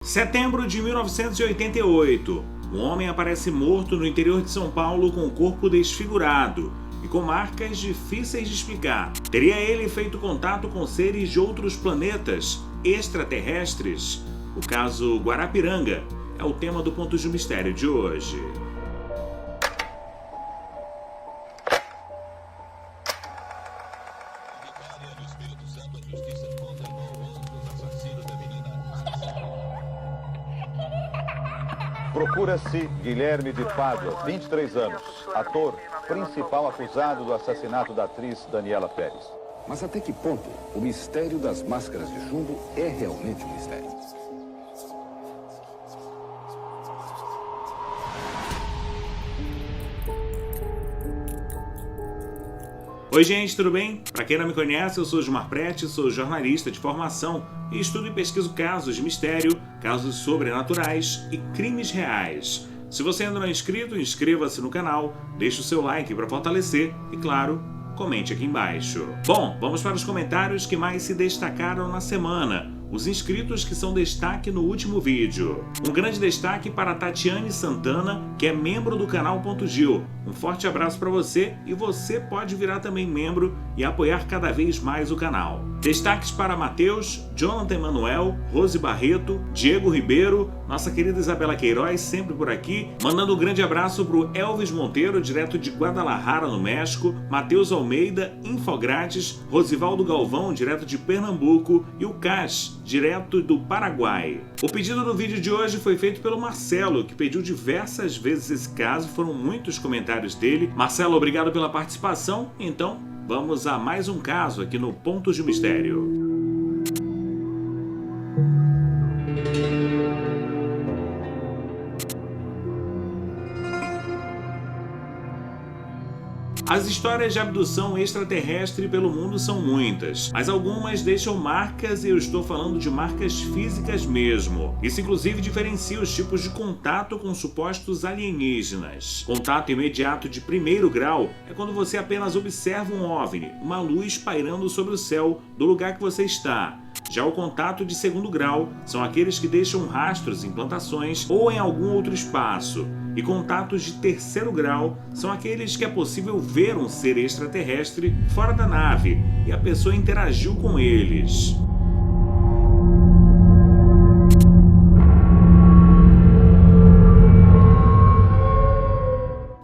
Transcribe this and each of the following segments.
Setembro de 1988. Um homem aparece morto no interior de São Paulo com o corpo desfigurado e com marcas difíceis de explicar. Teria ele feito contato com seres de outros planetas extraterrestres? O caso Guarapiranga é o tema do Pontos de Mistério de hoje. Procura-se Guilherme de Pádua, 23 anos, ator, principal acusado do assassinato da atriz Daniela Pérez. Mas até que ponto o mistério das máscaras de chumbo é realmente um mistério? Oi gente, tudo bem? Para quem não me conhece, eu sou Gilmar Prete, sou jornalista de formação e estudo e pesquiso casos de mistério, casos sobrenaturais e crimes reais. Se você ainda não é inscrito, inscreva-se no canal, deixe o seu like para fortalecer e, claro, comente aqui embaixo. Bom, vamos para os comentários que mais se destacaram na semana. Os inscritos que são destaque no último vídeo. Um grande destaque para Tatiane Santana, que é membro do canal Ponto Gil. Um forte abraço para você e você pode virar também membro e apoiar cada vez mais o canal. Destaques para Matheus, Jonathan Emanuel, Rose Barreto, Diego Ribeiro, nossa querida Isabela Queiroz, sempre por aqui. Mandando um grande abraço para o Elvis Monteiro, direto de Guadalajara, no México. Matheus Almeida, Infográtis. Rosivaldo Galvão, direto de Pernambuco. E o Cash, direto do Paraguai. O pedido do vídeo de hoje foi feito pelo Marcelo, que pediu diversas vezes esse caso, foram muitos comentários dele. Marcelo, obrigado pela participação. Então, vamos a mais um caso aqui no Pontos de Mistério. As histórias de abdução extraterrestre pelo mundo são muitas, mas algumas deixam marcas e eu estou falando de marcas físicas mesmo. Isso inclusive diferencia os tipos de contato com supostos alienígenas. Contato imediato de primeiro grau é quando você apenas observa um OVNI, uma luz pairando sobre o céu do lugar que você está. Já o contato de segundo grau são aqueles que deixam rastros em plantações ou em algum outro espaço. E contatos de terceiro grau são aqueles que é possível ver um ser extraterrestre fora da nave e a pessoa interagiu com eles.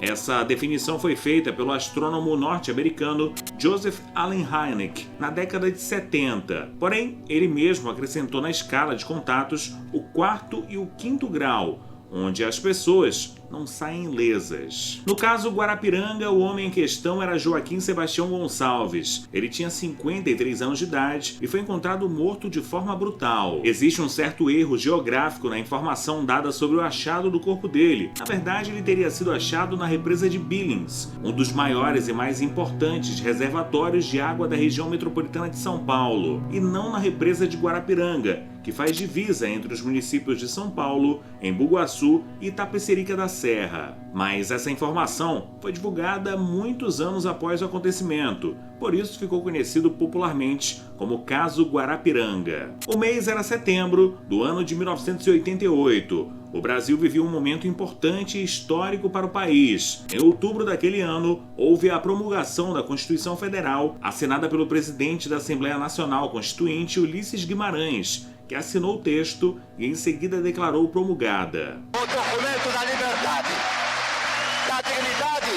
Essa definição foi feita pelo astrônomo norte-americano Joseph Allen Hynek na década de 70. Porém, ele mesmo acrescentou na escala de contatos o quarto e o quinto grau, onde as pessoas não saem ilesas. No caso Guarapiranga, o homem em questão era Joaquim Sebastião Gonçalves. Ele tinha 53 anos de idade e foi encontrado morto de forma brutal. Existe um certo erro geográfico na informação dada sobre o achado do corpo dele. Na verdade, ele teria sido achado na represa de Billings, um dos maiores e mais importantes reservatórios de água da região metropolitana de São Paulo, e não na represa de Guarapiranga, que faz divisa entre os municípios de São Paulo, Embu-Guaçu e Itapecerica da Serra. Mas essa informação foi divulgada muitos anos após o acontecimento, por isso ficou conhecido popularmente como Caso Guarapiranga. O mês era setembro do ano de 1988. O Brasil vivia um momento importante e histórico para o país. Em outubro daquele ano, houve a promulgação da Constituição Federal, assinada pelo presidente da Assembleia Nacional Constituinte, Ulisses Guimarães, que assinou o texto e em seguida declarou promulgada. O documento da liberdade, da dignidade,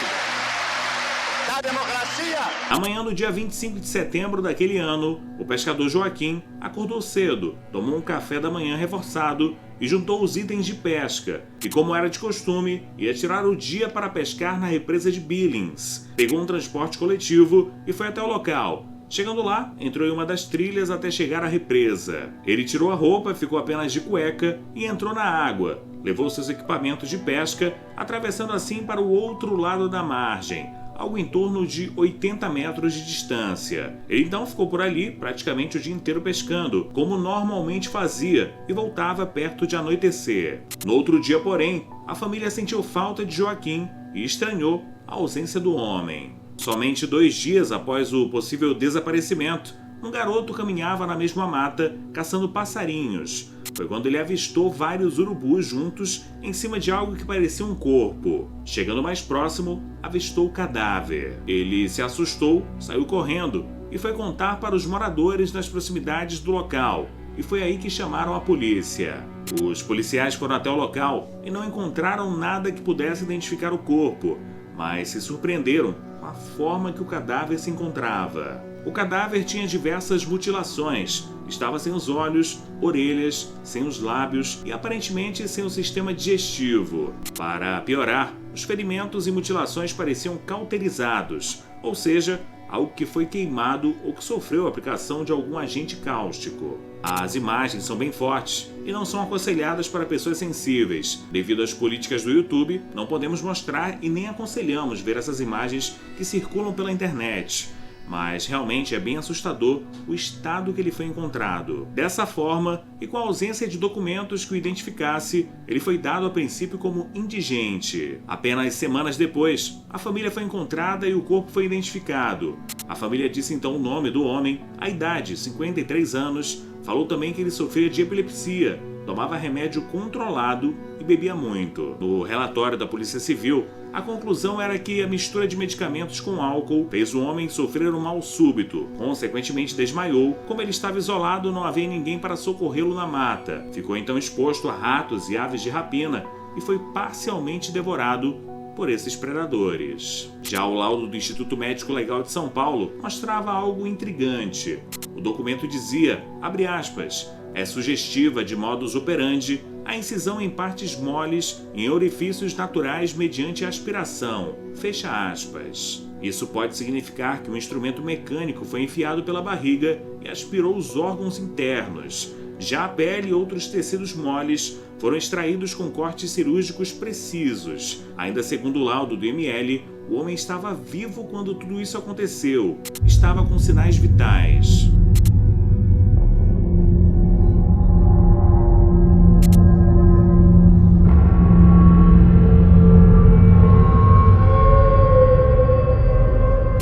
da democracia. Amanhã, no dia 25 de setembro daquele ano, o pescador Joaquim acordou cedo, tomou um café da manhã reforçado e juntou os itens de pesca. E como era de costume, ia tirar o dia para pescar na represa de Billings. Pegou um transporte coletivo e foi até o local. Chegando lá, entrou em uma das trilhas até chegar à represa. Ele tirou a roupa, ficou apenas de cueca e entrou na água. Levou seus equipamentos de pesca, atravessando assim para o outro lado da margem, algo em torno de 80 metros de distância. Ele então ficou por ali praticamente o dia inteiro pescando, como normalmente fazia, e voltava perto de anoitecer. No outro dia, porém, a família sentiu falta de Joaquim e estranhou a ausência do homem. Somente 2 dias após o possível desaparecimento, um garoto caminhava na mesma mata caçando passarinhos. Foi quando ele avistou vários urubus juntos em cima de algo que parecia um corpo. Chegando mais próximo, avistou o cadáver. Ele se assustou, saiu correndo e foi contar para os moradores nas proximidades do local. E foi aí que chamaram a polícia. Os policiais foram até o local e não encontraram nada que pudesse identificar o corpo, mas se surpreenderam com a forma que o cadáver se encontrava. O cadáver tinha diversas mutilações, estava sem os olhos, orelhas, sem os lábios e aparentemente sem o sistema digestivo. Para piorar, os ferimentos e mutilações pareciam cauterizados, ou seja, algo que foi queimado ou que sofreu a aplicação de algum agente cáustico. As imagens são bem fortes e não são aconselhadas para pessoas sensíveis. Devido às políticas do YouTube, não podemos mostrar e nem aconselhamos ver essas imagens que circulam pela internet. Mas realmente é bem assustador o estado que ele foi encontrado. Dessa forma, e com a ausência de documentos que o identificasse, ele foi dado a princípio como indigente. Apenas semanas depois, a família foi encontrada e o corpo foi identificado. A família disse então o nome do homem, a idade, 53 anos, falou também que ele sofria de epilepsia, tomava remédio controlado e bebia muito. No relatório da Polícia Civil, a conclusão era que a mistura de medicamentos com álcool fez o homem sofrer um mal súbito. Consequentemente desmaiou. Como ele estava isolado, não havia ninguém para socorrê-lo na mata. Ficou então exposto a ratos e aves de rapina e foi parcialmente devorado por esses predadores. Já o laudo do Instituto Médico Legal de São Paulo mostrava algo intrigante. O documento dizia, abre aspas, é sugestiva de modus operandi a incisão em partes moles em orifícios naturais mediante aspiração. Fecha aspas. Isso pode significar que um instrumento mecânico foi enfiado pela barriga e aspirou os órgãos internos. Já a pele e outros tecidos moles foram extraídos com cortes cirúrgicos precisos. Ainda segundo o laudo do ML, o homem estava vivo quando tudo isso aconteceu. Estava com sinais vitais.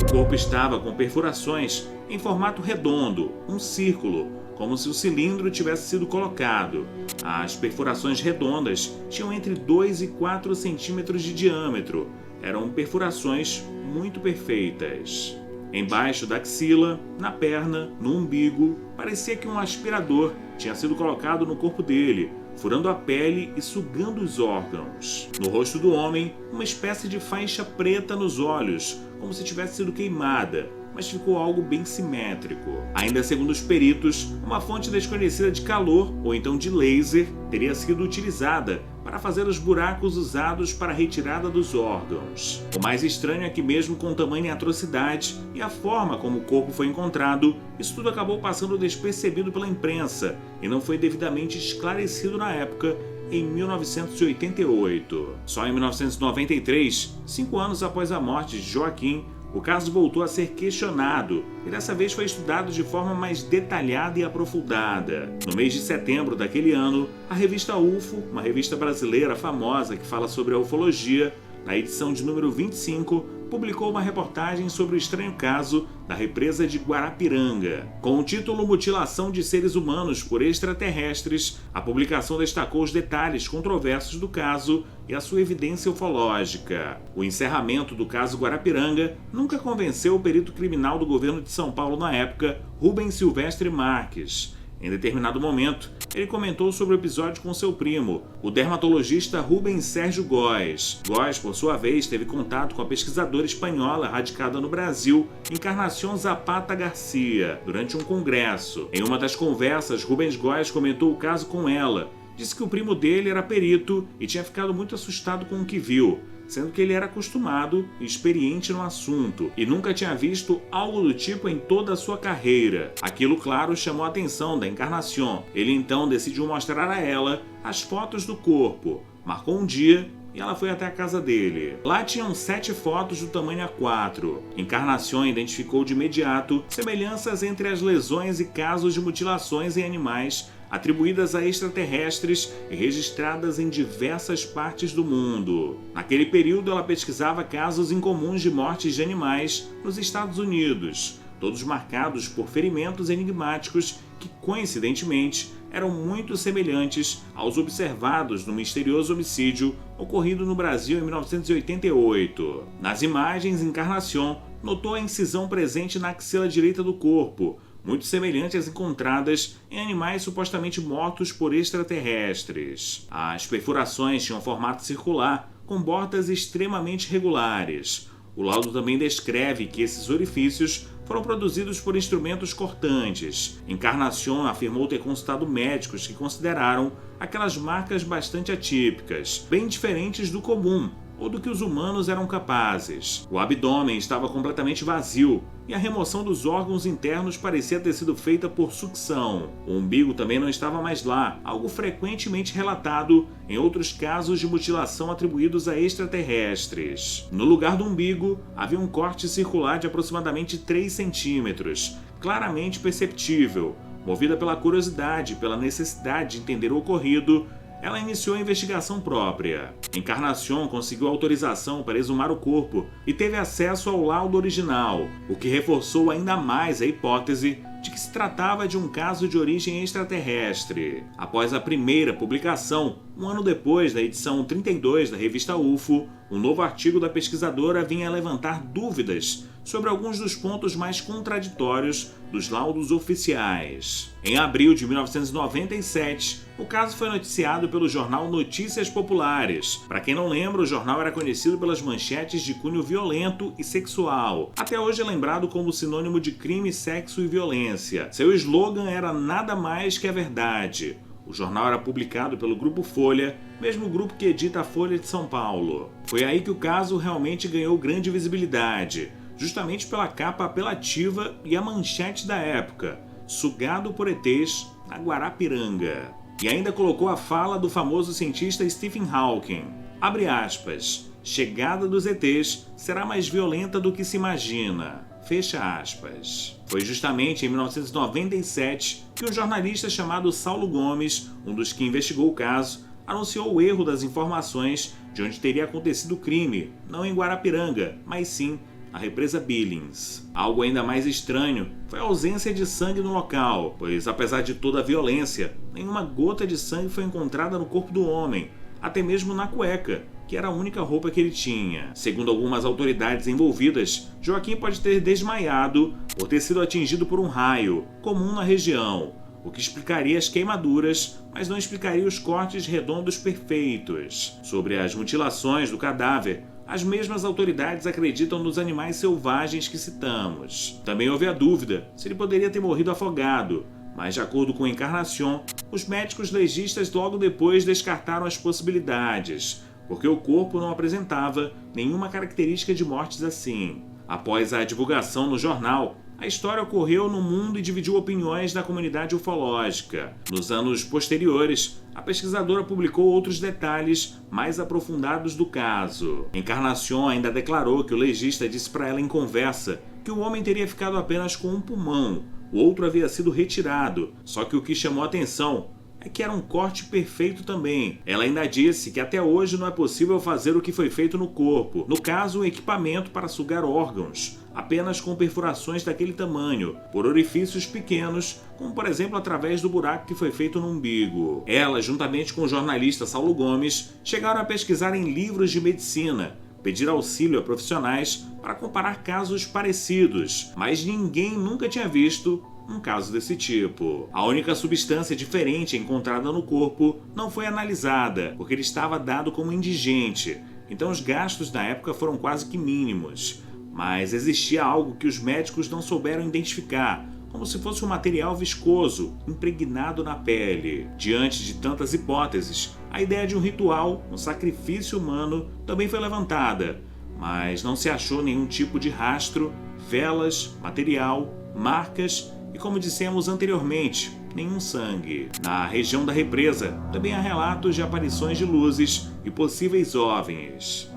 O corpo estava com perfurações em formato redondo, um círculo, como se o cilindro tivesse sido colocado. As perfurações redondas tinham entre 2 e 4 centímetros de diâmetro. Eram perfurações muito perfeitas. Embaixo da axila, na perna, no umbigo, parecia que um aspirador tinha sido colocado no corpo dele, furando a pele e sugando os órgãos. No rosto do homem, uma espécie de faixa preta nos olhos, como se tivesse sido queimada, mas ficou algo bem simétrico. Ainda segundo os peritos, uma fonte desconhecida de calor, ou então de laser, teria sido utilizada para fazer os buracos usados para a retirada dos órgãos. O mais estranho é que mesmo com tamanha atrocidade e a forma como o corpo foi encontrado, isso tudo acabou passando despercebido pela imprensa e não foi devidamente esclarecido na época, em 1988. Só em 1993, 5 anos após a morte de Joaquim, o caso voltou a ser questionado e dessa vez foi estudado de forma mais detalhada e aprofundada. No mês de setembro daquele ano, a revista UFO, uma revista brasileira famosa que fala sobre a ufologia, na edição de número 25, publicou uma reportagem sobre o estranho caso da represa de Guarapiranga. Com o título Mutilação de Seres Humanos por Extraterrestres, a publicação destacou os detalhes controversos do caso e a sua evidência ufológica. O encerramento do caso Guarapiranga nunca convenceu o perito criminal do governo de São Paulo na época, Rubens Silvestre Marques. Em determinado momento, ele comentou sobre o episódio com seu primo, o dermatologista Rubens Sérgio Góes. Góes, por sua vez, teve contato com a pesquisadora espanhola radicada no Brasil, Encarnación Zapata Garcia, durante um congresso. Em uma das conversas, Rubens Góes comentou o caso com ela. Disse que o primo dele era perito e tinha ficado muito assustado com o que viu, sendo que ele era acostumado e experiente no assunto e nunca tinha visto algo do tipo em toda a sua carreira. Aquilo, claro, chamou a atenção da Encarnación. Ele então decidiu mostrar a ela as fotos do corpo, marcou um dia e ela foi até a casa dele. Lá tinham 7 fotos do tamanho A4. Encarnación identificou de imediato semelhanças entre as lesões e casos de mutilações em animais atribuídas a extraterrestres e registradas em diversas partes do mundo. Naquele período, ela pesquisava casos incomuns de mortes de animais nos Estados Unidos. todos marcados por ferimentos enigmáticos que, coincidentemente, eram muito semelhantes aos observados no misterioso homicídio ocorrido no Brasil em 1988. Nas imagens, Encarnación notou a incisão presente na axila direita do corpo, muito semelhante às encontradas em animais supostamente mortos por extraterrestres. As perfurações tinham formato circular, com bordas extremamente regulares. O laudo também descreve que esses orifícios foram produzidos por instrumentos cortantes. Encarnación afirmou ter consultado médicos que consideraram aquelas marcas bastante atípicas, bem diferentes do comum, ou do que os humanos eram capazes. O abdômen estava completamente vazio e a remoção dos órgãos internos parecia ter sido feita por sucção. O umbigo também não estava mais lá, algo frequentemente relatado em outros casos de mutilação atribuídos a extraterrestres. No lugar do umbigo, havia um corte circular de aproximadamente 3 centímetros, claramente perceptível. Movida pela curiosidade e pela necessidade de entender o ocorrido, ela iniciou a investigação própria. Encarnación conseguiu autorização para exumar o corpo e teve acesso ao laudo original, o que reforçou ainda mais a hipótese de que se tratava de um caso de origem extraterrestre. Após a primeira publicação, um ano depois da edição 32 da revista UFO, um novo artigo da pesquisadora vinha levantar dúvidas sobre alguns dos pontos mais contraditórios dos laudos oficiais. Em abril de 1997, o caso foi noticiado pelo jornal Notícias Populares. Para quem não lembra, o jornal era conhecido pelas manchetes de cunho violento e sexual. Até hoje é lembrado como sinônimo de crime, sexo e violência. Seu slogan era nada mais que a verdade. O jornal era publicado pelo Grupo Folha, mesmo grupo que edita a Folha de São Paulo. Foi aí que o caso realmente ganhou grande visibilidade, justamente pela capa apelativa e a manchete da época: sugado por ETs na Guarapiranga. E ainda colocou a fala do famoso cientista Stephen Hawking. Abre aspas. Chegada dos ETs será mais violenta do que se imagina. Fecha aspas. Foi justamente em 1997 que um jornalista chamado Saulo Gomes, um dos que investigou o caso, anunciou o erro das informações de onde teria acontecido o crime, não em Guarapiranga, mas sim a represa Billings. Algo ainda mais estranho foi a ausência de sangue no local, pois apesar de toda a violência, nenhuma gota de sangue foi encontrada no corpo do homem, até mesmo na cueca, que era a única roupa que ele tinha. Segundo algumas autoridades envolvidas, Joaquim pode ter desmaiado por ter sido atingido por um raio, comum na região, o que explicaria as queimaduras, mas não explicaria os cortes redondos perfeitos. Sobre as mutilações do cadáver, as mesmas autoridades acreditam nos animais selvagens que citamos. Também houve a dúvida se ele poderia ter morrido afogado, mas de acordo com Encarnación, os médicos legistas logo depois descartaram as possibilidades, porque o corpo não apresentava nenhuma característica de mortes assim. Após a divulgação no jornal, a história ocorreu no mundo e dividiu opiniões da comunidade ufológica. Nos anos posteriores, a pesquisadora publicou outros detalhes mais aprofundados do caso. Encarnación ainda declarou que o legista disse para ela em conversa que o homem teria ficado apenas com um pulmão, o outro havia sido retirado, só que o que chamou a atenção é que era um corte perfeito também. Ela ainda disse que até hoje não é possível fazer o que foi feito no corpo, no caso um equipamento para sugar órgãos, apenas com perfurações daquele tamanho, por orifícios pequenos, como por exemplo através do buraco que foi feito no umbigo. Ela, juntamente com o jornalista Saulo Gomes, chegaram a pesquisar em livros de medicina, pedir auxílio a profissionais para comparar casos parecidos, mas ninguém nunca tinha visto um caso desse tipo. A única substância diferente encontrada no corpo não foi analisada, porque ele estava dado como indigente, então os gastos na época foram quase que mínimos. Mas existia algo que os médicos não souberam identificar, como se fosse um material viscoso, impregnado na pele. Diante de tantas hipóteses, a ideia de um ritual, um sacrifício humano, também foi levantada, mas não se achou nenhum tipo de rastro, velas, material, marcas e, como dissemos anteriormente, nenhum sangue. Na região da represa, também há relatos de aparições de luzes e possíveis OVNIs.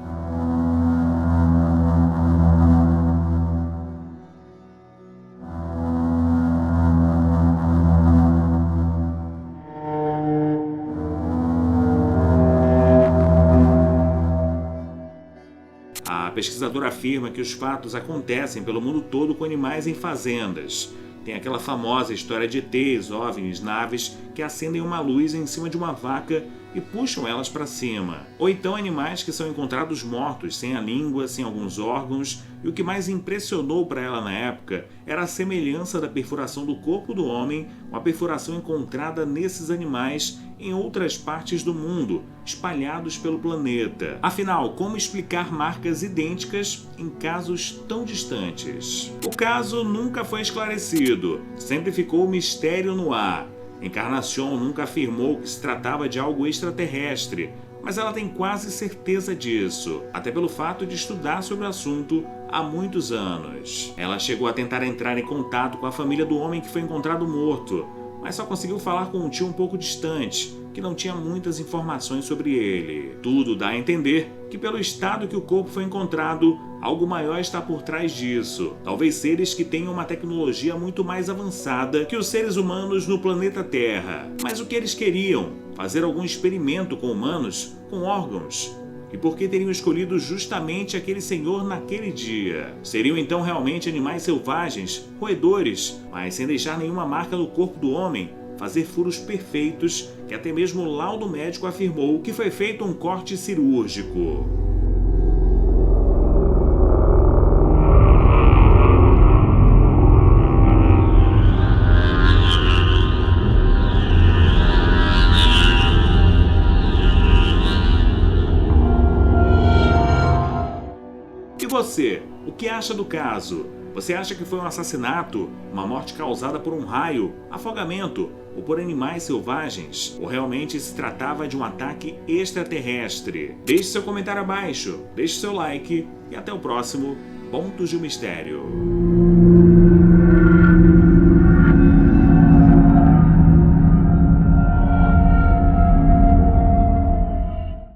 A pesquisadora afirma que os fatos acontecem pelo mundo todo com animais em fazendas. Tem aquela famosa história de ETs, OVNIs, naves que acendem uma luz em cima de uma vaca e puxam elas para cima. Ou então animais que são encontrados mortos, sem a língua, sem alguns órgãos, e o que mais impressionou para ela na época era a semelhança da perfuração do corpo do homem com a perfuração encontrada nesses animais em outras partes do mundo, espalhados pelo planeta. Afinal, como explicar marcas idênticas em casos tão distantes? O caso nunca foi esclarecido, sempre ficou mistério no ar. Encarnación nunca afirmou que se tratava de algo extraterrestre, mas ela tem quase certeza disso, até pelo fato de estudar sobre o assunto há muitos anos. Ela chegou a tentar entrar em contato com a família do homem que foi encontrado morto, mas só conseguiu falar com um tio um pouco distante, que não tinha muitas informações sobre ele. Tudo dá a entender que, pelo estado que o corpo foi encontrado, algo maior está por trás disso. Talvez seres que tenham uma tecnologia muito mais avançada que os seres humanos no planeta Terra. Mas o que eles queriam? Fazer algum experimento com humanos, com órgãos? E por que teriam escolhido justamente aquele senhor naquele dia? Seriam então realmente animais selvagens, roedores, mas sem deixar nenhuma marca no corpo do homem? Fazer furos perfeitos, que até mesmo o laudo médico afirmou que foi feito um corte cirúrgico. E você, o que acha do caso? Você acha que foi um assassinato, uma morte causada por um raio, afogamento ou por animais selvagens? Ou realmente se tratava de um ataque extraterrestre? Deixe seu comentário abaixo, deixe seu like e até o próximo Pontos de Mistério.